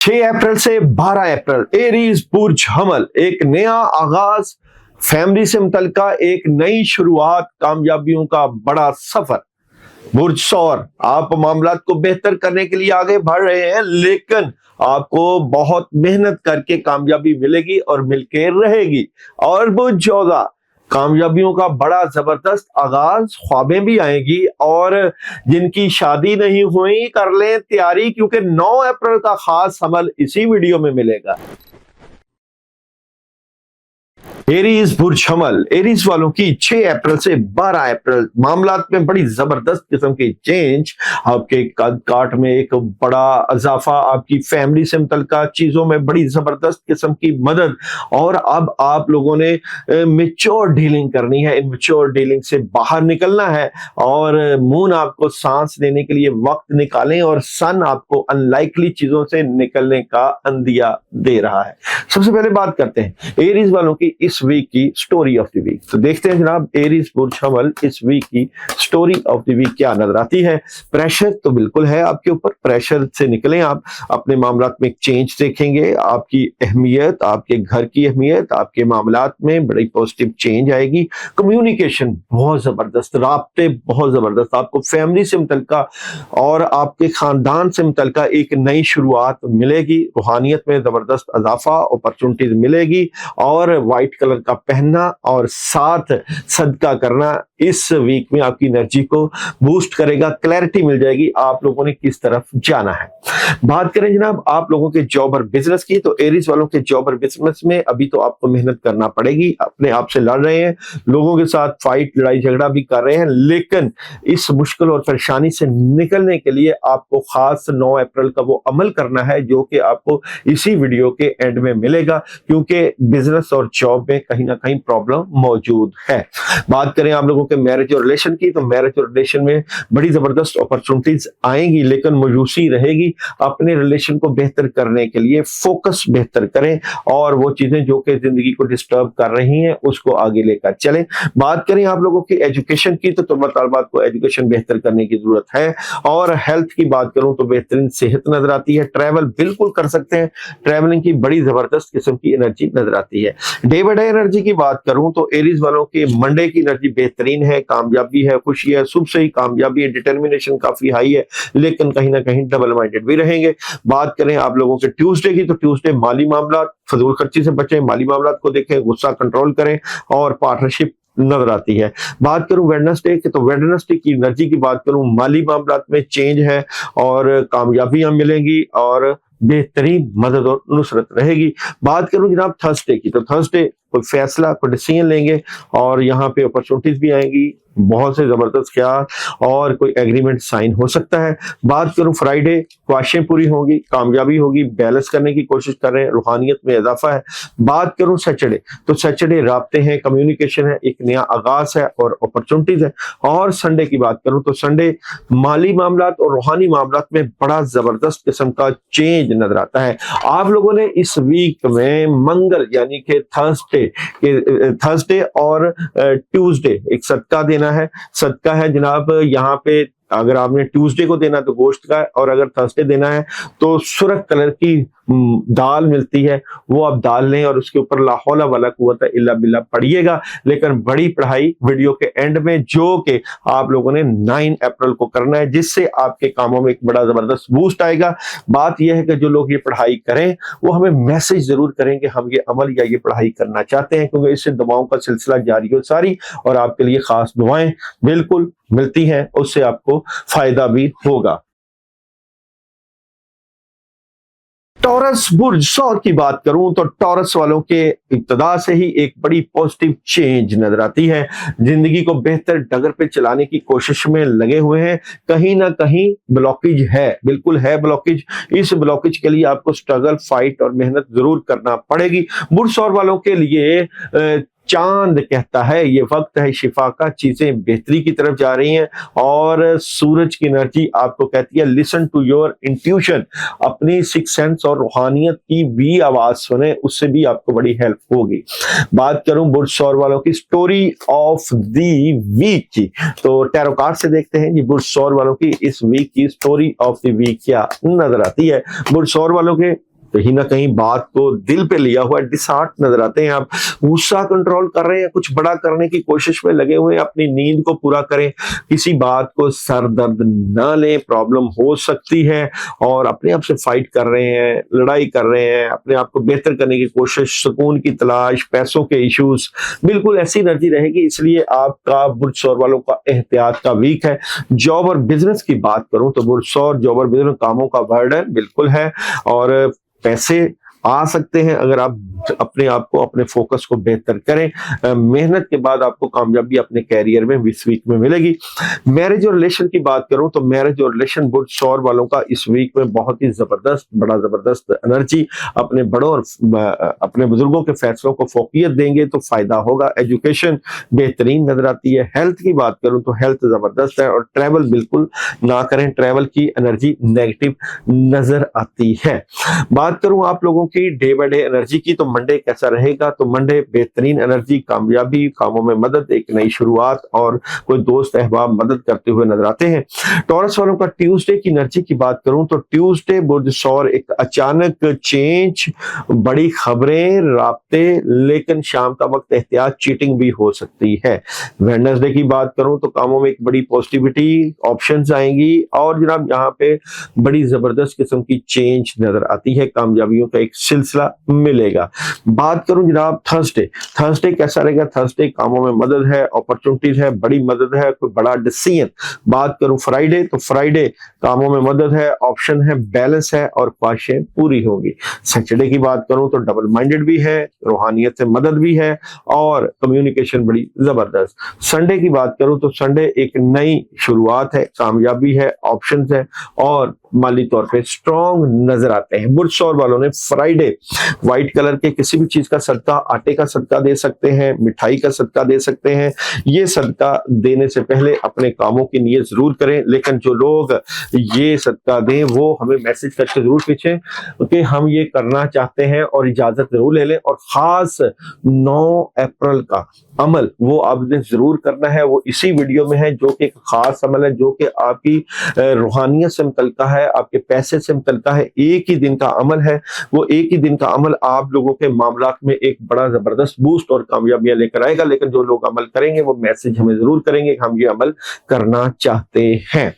6 अप्रैल से 12 अप्रैल एरीज बुर्ज हमल, एक नया आगाज, फैमिली से मुतल्लिका एक नई शुरुआत, कामयाबियों का बड़ा सफर। बुर्ज सौर, आप मामलात को बेहतर करने के लिए आगे बढ़ रहे हैं, लेकिन आपको बहुत मेहनत करके कामयाबी मिलेगी और मिलके रहेगी। और बुर्ज जोधा, कामयाबियों का बड़ा जबरदस्त आगाज, ख्वाबें भी आएगी, और जिनकी शादी नहीं हुई कर लें तैयारी, क्योंकि 9 अप्रैल का खास अमल इसी वीडियो में मिलेगा। एरीज बुर्ज हमल, एरीज वालों की 6 अप्रैल से 12 अप्रैल मामलात में बड़ी जबरदस्त किस्म की चेंज, आपके काट में एक बड़ा इजाफा, आपकी फैमिली से मुतल्लिका चीजों में बड़ी जबरदस्त किस्म की मदद, और अब आप लोगों ने मेच्योर डीलिंग करनी है, इन मेच्योर डीलिंग से बाहर निकलना है, और मून आपको सांस लेने के लिए वक्त निकालें, और सन आपको अनलाइकली चीजों से निकलने का अंदिया दे रहा है। सबसे पहले बात करते हैं एरीज वालों की इस वीक की स्टोरी ऑफ द वीक। तो देखते हैं जनाब, एरीज बुर्ज हमल इस वीक की स्टोरी ऑफ द वीक क्या नजर आती है। प्रेशर तो बिल्कुल है आपके ऊपर, प्रेशर से निकलें आप, अपने मामलात में एक चेंज देखेंगे, आपकी अहमियत, आपके घर की अहमियत, आपके मामलात में बड़ी पॉजिटिव चेंज आएगी। कम्युनिकेशन बहुत जबरदस्त, राब्ते बहुत जबरदस्त, आपको फैमिली से मुतल्लिका और आपके खानदान से मुतल्लिका एक नई शुरुआत मिलेगी, रूहानियत में जबरदस्त इजाफा, अपॉर्चुनिटीज मिलेगी, और व्हाइट कलर का पहनना और साथ सदका करना इस वीक में आपकी एनर्जी को बूस्ट करेगा। क्लैरिटी मिल जाएगी आप लोगों ने किस तरफ जाना है। बात करें जनाब आप लोगों के जॉब और बिजनेस की, तो एरीज वालों के जॉब और बिजनेस में अभी तो आपको मेहनत करना पड़ेगी, अपने आप से लड़ रहे हैं, लोगों के साथ फाइट, लड़ाई झगड़ा भी कर रहे हैं, लेकिन इस मुश्किल और परेशानी से निकलने के लिए आपको खास 9 अप्रैल का वो अमल करना है जो कि आपको इसी वीडियो के एंड में मिलेगा, क्योंकि बिजनेस और जॉब में कहीं ना कहीं प्रॉब्लम मौजूद है। बात करें आप लोगों के मैरिज और रिलेशन की, तो मैरिज और रिलेशन में बड़ी जबरदस्त अपॉर्चुनिटीज आएंगी, लेकिन मायूसी रहेगी। अपने रिलेशन को बेहतर करने के लिए फोकस बेहतर करें, और वो चीजें जो कि जिंदगी को डिस्टर्ब कर रही हैं उसको आगे लेकर चलें। बात करें आप लोगों की एजुकेशन की, तो तलबात को एजुकेशन बेहतर करने की जरूरत है। और हेल्थ की बात करूं तो बेहतरीन सेहत नजर आती है, ट्रैवल बिल्कुल कर सकते हैं, ट्रैवलिंग की बड़ी जबरदस्त किस्म की एनर्जी नजर आती है। डे बाय डे एनर्जी की बात करूं तो एरीज वालों की मंडे की एनर्जी बेहतरीन है, कामयाबी है, खुशी है, सुबह से ही कामयाबी है, डिटर्मिनेशन काफी हाई है, लेकिन कहीं ना कहीं डबल माइंडेड भी रहेंगे। बात करें आप लोगों के ट्यूसडे की, तो ट्यूसडे माली मामला, फजूल खर्ची से बचें, माली मामला को देखें, गुस्सा कंट्रोल करें, और पार्टनरशिप नजर आती है। बात करूं वेडनेसडे की, तो वेडनेसडे की एनर्जी की बात करूं, माली मामलात में चेंज है और कामयाबियां मिलेंगी और बेहतरीन मदद और नुसरत रहेगी। बात करूं जनाब थर्सडे की, तो थर्सडे कोई फैसला, कोई डिसीजन लेंगे, और यहाँ पे अपॉर्चुनिटीज भी आएंगी, बहुत से जबरदस्त ख्याल, और कोई एग्रीमेंट साइन हो सकता है। बात करूं फ्राइडे, ख्वाहिशें पूरी होंगी, कामयाबी होगी, बैलेंस करने की कोशिश कर रहे हैं, रूहानियत में इजाफा है। बात करूं सैटरडे, तो सैटरडे राब्ते हैं, कम्युनिकेशन है, एक नया आगाज है और अपॉर्चुनिटीज है। और संडे की बात करूं तो संडे माली मामलात और रूहानी मामलात में बड़ा जबरदस्त किस्म का चेंज नजर आता है। आप लोगों ने इस वीक में मंगल यानी कि थर्सडे और ट्यूसडे एक सदका देना है। सदका है जनाब, यहाँ पे अगर आपने ट्यूसडे को देना तो गोश्त का है, और अगर थर्सडे देना है तो सुर्ख कलर की दाल मिलती है, वो आप दाल लें और उसके ऊपर ला हौला वला कुव्वता इल्ला बिल्लाह पढ़िएगा। लेकिन बड़ी पढ़ाई वीडियो के एंड में, जो कि आप लोगों ने 9 अप्रैल को करना है, जिससे आपके कामों में एक बड़ा जबरदस्त बूस्ट आएगा। बात यह है कि जो लोग ये पढ़ाई करें वो हमें मैसेज जरूर करें कि हम ये अमल या ये पढ़ाई करना चाहते हैं, क्योंकि इससे दुआओं का सिलसिला जारी हो सारी, और आपके लिए खास दुआएं बिल्कुल मिलती हैं, उससे आपको फायदा भी होगा। टॉरस बुर्ज सौर की बात करूं तो टॉरस वालों के इब्तिदा से ही एक बड़ी पॉजिटिव चेंज नजर आती है, जिंदगी को बेहतर डगर पे चलाने की कोशिश में लगे हुए हैं। कहीं ना कहीं ब्लॉकेज है, बिल्कुल है ब्लॉकेज, इस ब्लॉकेज के लिए आपको स्ट्रगल, फाइट और मेहनत जरूर करना पड़ेगी। बुर्ज सौर वालों के लिए चांद कहता है ये वक्त है शिफा का, चीजें बेहतरी की तरफ जा रही हैं, और सूरज की एनर्जी आपको कहती है लिसन टू योर इंट्यूशन, अपनी सिक्स सेंस और रूहानियत की भी आवाज सुने, उससे भी आपको बड़ी हेल्प होगी। बात करूं बुर्ज सौर वालों की स्टोरी ऑफ द वीक की, तो टैरो कार्ड से देखते हैं जी बुर्ज सौर वालों की इस वीक की स्टोरी ऑफ द वीक क्या नजर आती है। बुर्ज सौर वालों के कहीं ना कहीं बात को दिल पे लिया हुआ, डिसहार्ट नजर आते हैं आप, गुस्सा कंट्रोल कर रहे हैं, कुछ बड़ा करने की कोशिश में लगे हुए हैं, अपनी नींद को पूरा करें, किसी बात को सर दर्द ना लें, प्रॉब्लम हो सकती है, और अपने आप से फाइट कर रहे हैं, लड़ाई कर रहे हैं, अपने आप को बेहतर करने की कोशिश, सुकून की तलाश, पैसों के इश्यूज, बिल्कुल ऐसी एनर्जी रहेगी। इसलिए आपका बुर्ज सौर वालों का एहतियात का वीक है। जॉब और बिजनेस की बात करूं तो बुर्ज सौर जॉब और बिजनेस कामों का बर्डन बिल्कुल है, और पैसे आ सकते हैं अगर आप अपने आप को, अपने फोकस को बेहतर करें। मेहनत के बाद आपको कामयाबी अपने कैरियर में इस वीक में मिलेगी। मैरिज और रिलेशन की बात करूं तो मैरिज और रिलेशन बुर्ज सौर वालों का इस वीक में बहुत ही बड़ा जबरदस्त एनर्जी, अपने बड़ों और अपने बुजुर्गों के फैसलों को फोकियत देंगे तो फायदा होगा। एजुकेशन बेहतरीन नजर आती है। हेल्थ की बात करूं तो हेल्थ जबरदस्त है, और ट्रैवल बिल्कुल ना करें, ट्रैवल की एनर्जी नेगेटिव नजर आती है। बात करूं आप लोगों की डे बाय डे एनर्जी की तो मंडे कैसा रहेगा, तो मंडे बेहतरीन एनर्जी, कामयाबी, कामों में मदद, एक नई शुरुआत, और कोई दोस्त अहबाब मदद करते हुए नजर आते हैं। टॉरस वालों का ट्यूसडे की एनर्जी की बात करूं तो ट्यूसडे बुर्ज सौर एक अचानक चेंज, बड़ी खबरें, राब्ते, लेकिन शाम का वक्त एहतियात, चीटिंग भी हो सकती है। वेडनेसडे की बात करूं तो कामों में एक बड़ी पॉजिटिविटी, ऑप्शंस आएंगी, और जनाब यहाँ पे बड़ी जबरदस्त किस्म की चेंज नजर आती है, कामयाबियों का एक सिलसिला मिलेगा। बात करूं जनाब थर्सडे कैसा रहेगा, थर्सडे कामों में मदद है, अपॉर्चुनिटीज है, बड़ी मदद है, कोई बड़ा डिसीजन। बात करूं फ्राइडे तो फ्राइडे कामों में मदद है, ऑप्शन है, बैलेंस है, और ख्वाहिशें पूरी होंगी। सैटरडे की बात करूं तो डबल माइंडेड भी है, रूहानियत से मदद भी है, और कम्युनिकेशन बड़ी जबरदस्त। संडे की बात करूं तो संडे एक नई शुरुआत है, कामयाबी है, ऑप्शन है, और माली तौर पे स्ट्रॉन्ग नजर आते हैं। बुर्ज सौर वालों ने फ्राइडे व्हाइट कलर के किसी भी चीज का सदका, आटे का सदका दे सकते हैं, मिठाई का सदका दे सकते हैं। ये सदका देने से पहले अपने कामों की नीयत जरूर करें, लेकिन जो लोग ये सदका दें वो हमें मैसेज करके जरूर पूछें कि हम ये करना चाहते हैं, और इजाजत जरूर ले लें। और खास 9 अप्रैल का अमल वो आपने जरूर करना है, वो इसी वीडियो में है, जो कि एक खास अमल है, जो कि आपकी रूहानियत से मुतल्लिका है, आपके पैसे से मुतल्लिका है। एक ही दिन का अमल है, वो एक ही दिन का अमल आप लोगों के मामलात में एक बड़ा जबरदस्त बूस्ट और कामयाबियां लेकर आएगा। लेकिन जो लोग अमल करेंगे वो मैसेज हमें जरूर करेंगे कि हम ये अमल करना चाहते हैं।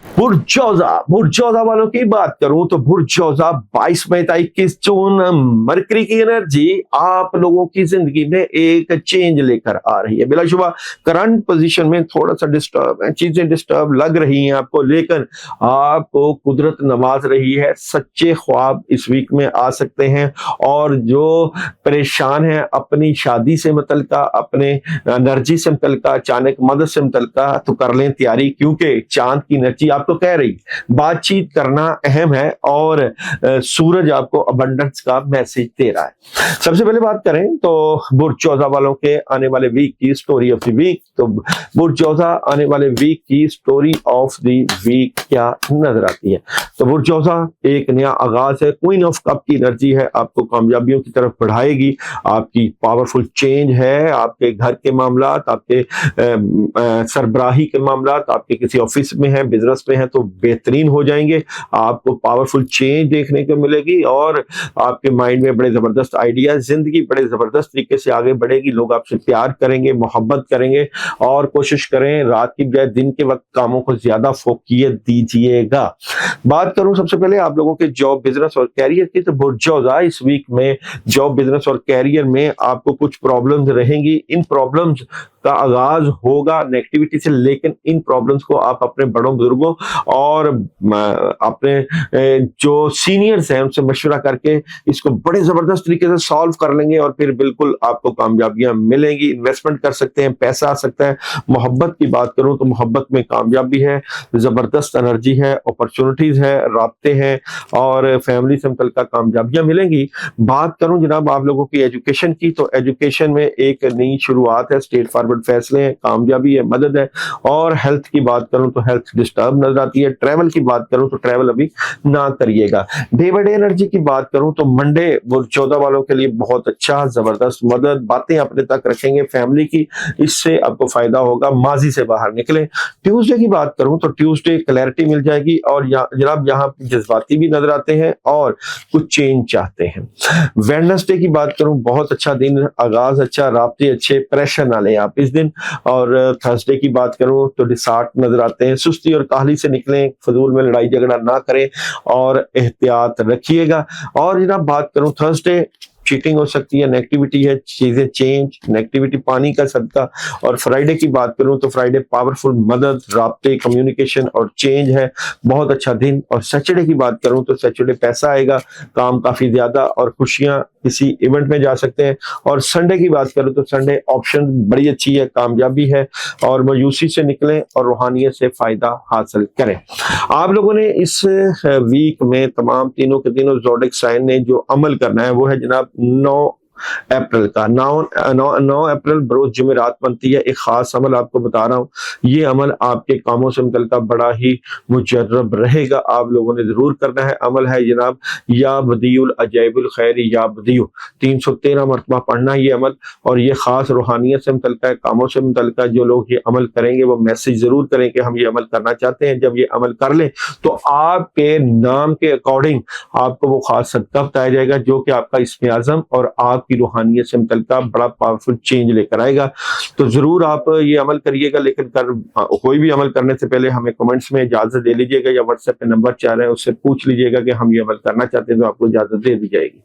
बुर्जौजा वालों की बात करूं तो बुर्जौजा 22 मई 21 जून मरकरी की एनर्जी आप लोगों की जिंदगी में एक चेंज लेकर आ रही है। बिलाशुबा करंट पोजीशन में थोड़ा सा डिस्टर्ब है, चीजें डिस्टर्ब लग रही हैं आपको, लेकिन आपको कुदरत नवाज रही है। सच्चे ख्वाब इस वीक में आ सकते हैं, और जो परेशान है अपनी शादी से मुतल्लिका, अपने एनर्जी से मुतल्लिका, अचानक मदद से मुतल्लिका, तो कर लें तैयारी, क्योंकि चांद की एनर्जी आपको कह रही बातचीत करना अहम है, और सूरज आपको अबंडेंस का मैसेज दे रहा है। सबसे पहले बात करें तो बुर्जौजा वालों के आने वाले वीक की स्टोरी ऑफ द वीक, तो बुर्जौजा आने वाले वीक की स्टोरी ऑफ द वीक क्या नजर आती है। तो बुर्जौजा एक नया आगाज है, क्वीन ऑफ कप की एनर्जी है, आपको कामयाबियों की तरफ बढ़ाएगी, आपकी पावरफुल चेंज है, आपके घर के मामलात, आपके सरबराही के मामलात, आपके किसी ऑफिस में है, बिजनेस में है, तो बेहतरीन हो जाएंगे। आपको पावरफुल चेंज देखने को मिलेगी, और आपके माइंड में बड़े जबरदस्त आइडिया, जिंदगी बड़े जबरदस्त तरीके से आगे बढ़ेगी। लोग आपसे प्यार करेंगे, मोहब्बत करेंगे, और कोशिश करें रात की बजाय दिन के वक्त कामों को ज्यादा फोकियत दीजिएगा। बात करूं सबसे पहले आप लोगों के जॉब, बिजनेस और कैरियर की, तो बुर्जौजा इस वीक में जॉब, बिजनेस और कैरियर में आपको कुछ प्रॉब्लम्स रहेंगी। इन प्रॉब्लम्स का आगाज होगा नेगेटिविटी से, लेकिन इन प्रॉब्लम्स को आप अपने बड़ों बुजुर्गों और अपने जो सीनियर्स हैं उनसे मशवरा करके इसको बड़े जबरदस्त तरीके से सॉल्व कर लेंगे, और फिर बिल्कुल आपको कामयाबियां मिलेंगी। इन्वेस्टमेंट कर सकते हैं, पैसा आ सकता है। मोहब्बत की बात करूं तो मोहब्बत में कामयाबी है, जबरदस्त एनर्जी है, अपॉर्चुनिटीज है, राब्ते हैं, और फैमिली से मुतल्लिका कामयाबियां मिलेंगी। बात करूं जनाब आप लोगों की एजुकेशन की, तो एजुकेशन में एक नई शुरुआत है, स्टेट फॉरवर्ड फॉरवर्ड फैसले हैं, कामयाबी है, मदद है। और हेल्थ की बात करूं तो हेल्थ डिस्टर्ब नजर आती है। ट्रैवल की बात करूं तो ट्रैवल अभी ना करिएगा। डे बाय डे एनर्जी की बात करूं तो मंडे वो 14 वालों के लिए बहुत अच्छा, जबरदस्त मदद, बातें अपने तक रखेंगे फैमिली की, इससे आपको फायदा होगा, माजी से बाहर निकले। ट्यूसडे की बात करूं तो ट्यूसडे क्लैरिटी मिल जाएगी और जनाब यहाँ जज्बाती भी नजर आते हैं और कुछ चेंज चाहते हैं। वेडनेसडे की बात करूं बहुत अच्छा दिन, आगाज अच्छा, राब्ते अच्छे, प्रेशर ना लें आप इस दिन। और थर्सडे की बात करूं तो डिसार्ट नजर आते हैं, सुस्ती और काहली से निकलें, फजूल में लड़ाई झगड़ा ना करें और एहतियात रखिएगा। और जनाब बात करूं थर्सडे चीटिंग हो सकती है, नेगेटिविटी है, चीजें चेंज, नेगेटिविटी पानी का सदका। और फ्राइडे की बात करूं तो फ्राइडे पावरफुल मदद, राब्ते, कम्युनिकेशन और चेंज है, बहुत अच्छा दिन। और सैटरडे की बात करूं तो सैटरडे पैसा आएगा, काम काफी ज्यादा और खुशियां, किसी इवेंट में जा सकते हैं। और संडे की बात करूं तो संडे ऑप्शन बड़ी अच्छी है, कामयाबी है और मायूसी से निकलें और रूहानियत से फायदा हासिल करें। आप लोगों ने इस वीक में तमाम तीनों के तीनों ज़ोडिएक साइन ने जो अमल करना है वो है जनाब 9 अप्रैल का। 9 अप्रैल बरोज जुमेरात बनती है। एक खास अमल आपको बता रहा हूँ, ये अमल आपके कामों से मुतल्लिका बड़ा ही मुजर्रब रहेगा, आप लोगों ने जरूर करना है। अमल है जनाब या बदीउल अजाइबुल खैर या बदीउ, 313 मरतबा पढ़ना है ये अमल। और ये खास रूहानियत से मुतल्लिका है, कामों से मुतल्लिका। जो लोग ये अमल करेंगे वो मैसेज जरूर करें कि हम ये अमल करना चाहते हैं। जब ये अमल कर लें तो आपके नाम के अकॉर्डिंग आपको वो खास सदका बताया जाएगा जो कि आपका इस्म आज़म और आपकी रूहानियत से मुतल्लिका बड़ा पावरफुल चेंज लेकर आएगा। तो जरूर आप ये अमल करिएगा, लेकिन कोई भी अमल करने से पहले हमें कमेंट्स में इजाजत दे लीजिएगा या व्हाट्सएप पे नंबर चाह रहे हैं उससे पूछ लीजिएगा कि हम ये अमल करना चाहते हैं, तो आपको इजाजत दे दी जाएगी।